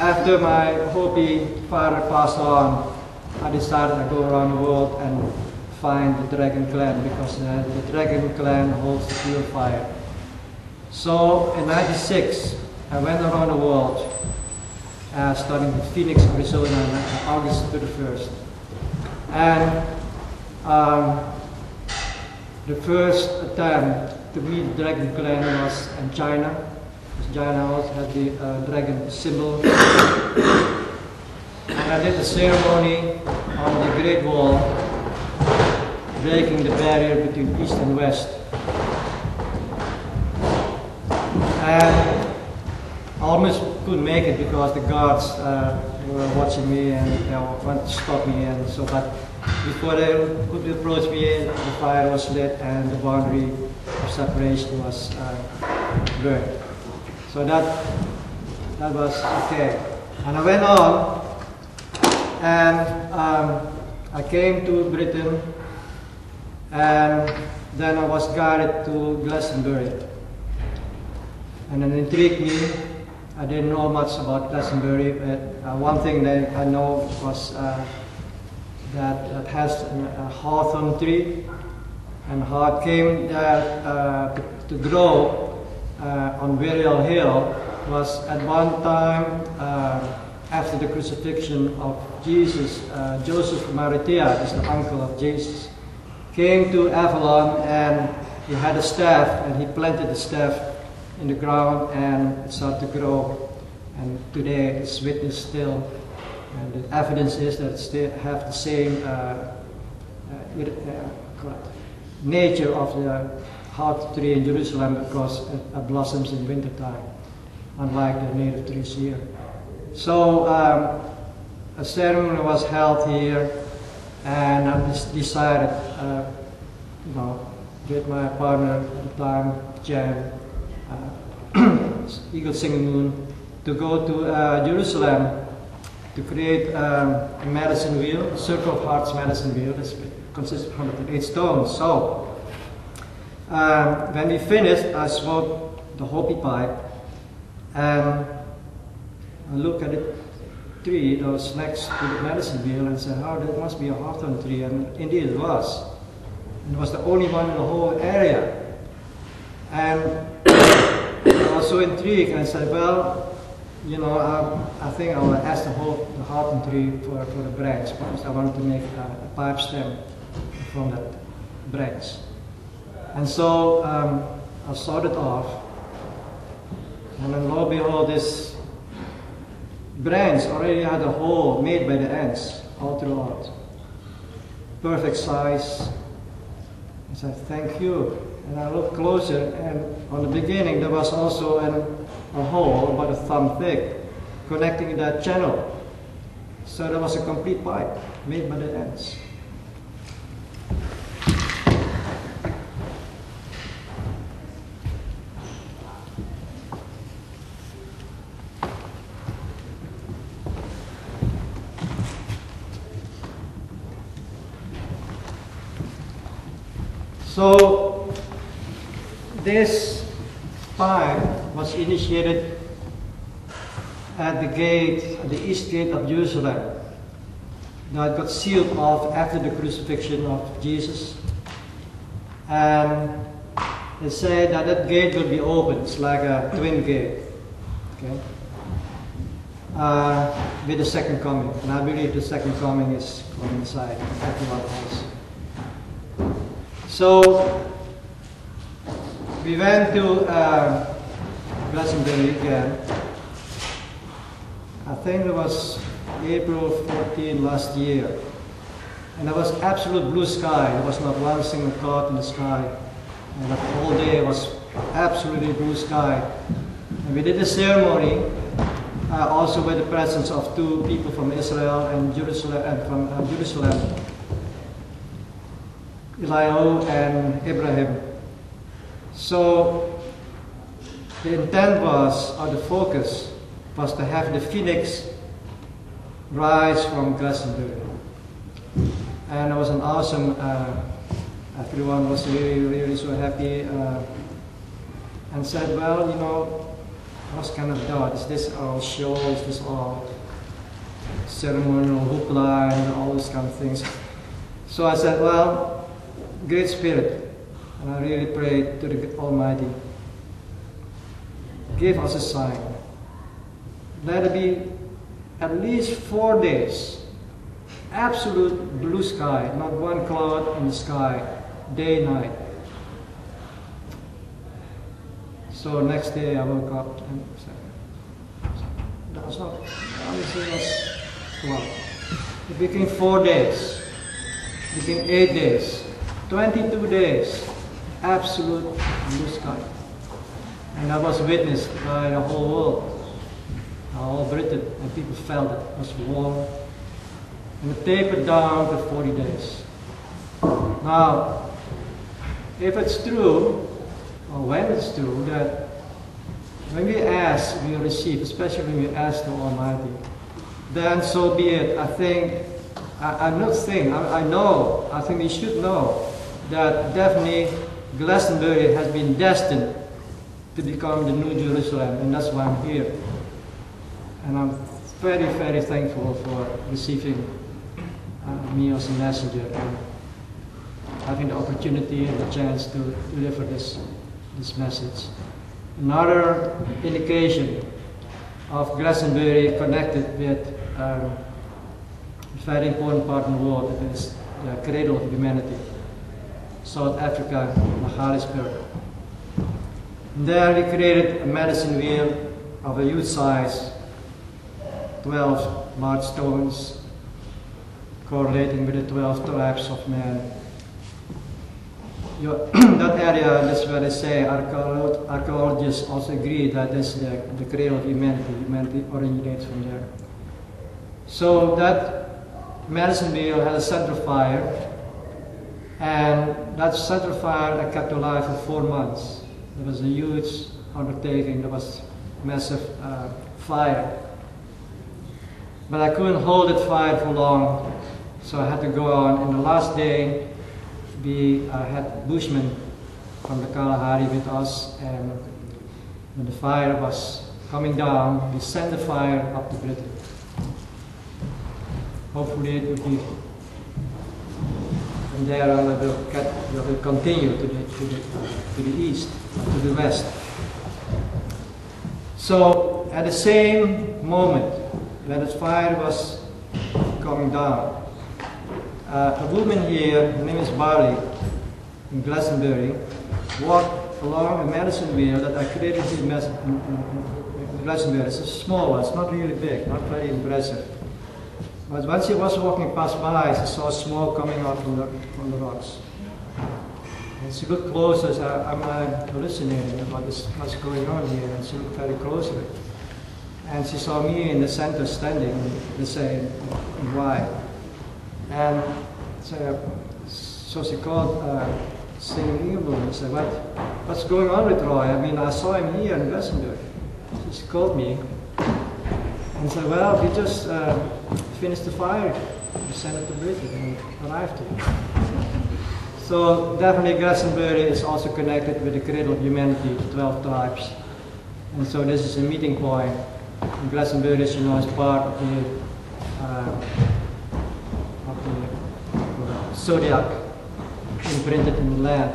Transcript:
after my Hopi father passed on, I decided to go around the world and find the Dragon Clan, because the Dragon Clan holds the pure fire. So in '96, I went around the world, starting in Phoenix, Arizona, on August 31st. And the first attempt to meet the Dragon Clan was in China. China also had the dragon symbol. And I did the ceremony on the Great Wall, breaking the barrier between East and West. And I almost couldn't make it because the guards were watching me and they wanted to stop me, and so. But before they could approach me, the fire was lit and the boundary of separation was burned. So that was okay. And I went on, and I came to Britain, and then I was guided to Glastonbury. And it intrigued me. I didn't know much about Glastonbury, but one thing that I know was that it has a hawthorn tree, and how it came there to grow on Burial Hill was at one time after the crucifixion of Jesus. Joseph of Arimathea, is the uncle of Jesus, came to Avalon, and he had a staff, and he planted the staff in the ground, and it started to grow. And today it's witnessed still, and the evidence is that it still have the same nature of the heart tree in Jerusalem, because it blossoms in wintertime, unlike the native trees here. So a ceremony was held here, and I decided, with my partner at the time, Jan, Eagle Singing Moon, to go to Jerusalem to create a medicine wheel, a Circle of Hearts medicine wheel. This consists of 108 stones. So when we finished, I smoked the Hopi pipe, and I looked at the tree that was next to the medicine wheel and said, "Oh, that must be a hawthorn tree," and indeed it was. It was the only one in the whole area. And I was so intrigued, and I said, "Well, I think I will ask the hawthorn tree for the branch, because I wanted to make a pipe stem from that branch." And so I sawed it off, and then lo and behold, this branch already had a hole made by the ants all throughout. Perfect size. I said, "Thank you." And I looked closer, and on the beginning there was also a hole about a thumb thick connecting that channel. So there was a complete pipe made by the ants. So this pipe was initiated at the gate, at the east gate of Jerusalem, that got sealed off after the crucifixion of Jesus. And they say that that gate will be open. It's like a twin gate, okay? With the second coming. And I believe the second coming is coincide with everyone else. So we went to Glastonbury again. I think it was April 14 last year. And there was absolute blue sky. There was not one single cloud in the sky. And the whole day was absolutely blue sky. And we did a ceremony also with the presence of two people from Israel and Jerusalem, Eliyahu and Abraham. So the intent was, or the focus, was to have the phoenix rise from Glastonbury. And it was an awesome, everyone was really, really so happy, and said, well, I was kind of doubt, is this all show, is this all ceremonial hoopla and all these kind of things. So I said, well, Great Spirit, and I really prayed to the Almighty, give us a sign. Let it be at least 4 days, absolute blue sky, not one cloud in the sky, day, night. So next day I woke up and said, that was not, obviously was cloud. It became 4 days, it became 8 days, 22 days, absolute blue sky. And that was witnessed by the whole world, all Britain, and people felt it. It was warm. And it tapered down to 40 days. Now, if it's true, or when it's true, that when we ask, we receive, especially when we ask the Almighty, then so be it. I think, I know, I think we should know that definitely Glastonbury has been destined to become the New Jerusalem, and that's why I'm here. And I'm very, very thankful for receiving me as a messenger and having the opportunity and the chance to deliver this message. Another indication of Glastonbury connected with a very important part in the world, it is the cradle of humanity, South Africa, Johannesburg. There we created a medicine wheel of a huge size, 12 large stones correlating with the 12 tribes of man. That area, that's where they say archaeologists also agree that this is the cradle of humanity. Humanity originates from there. So that medicine wheel had a central fire, and that central fire I kept alive for 4 months. It was a huge undertaking. There was massive fire. But I couldn't hold that fire for long, so I had to go on. And the last day, we had Bushmen from the Kalahari with us, and when the fire was coming down, we sent the fire up to Britain. Hopefully it would be from there on, it will continue to the east, to the west. So at the same moment, when the fire was coming down, a woman here, her name is Barley, in Glastonbury, walked along a medicine wheel that I created in Glastonbury. It's a small one, it's not really big, not very impressive. But when she was walking past by, she saw smoke coming out from the rocks. And she looked closer, and said, I'm hallucinating about what's going on here, and she looked very closely. And she saw me in the center standing, the same, in white. And so she called singing evil and said, what's going on with Roy? I mean, I saw him here in Glastonbury. She called me and said, well, we just finished the fire. We sent it to Britain and arrived here. So definitely Glastonbury is also connected with the cradle of humanity, the 12 tribes. And so this is a meeting point. And Glastonbury, as you know, is part of the zodiac imprinted in the land.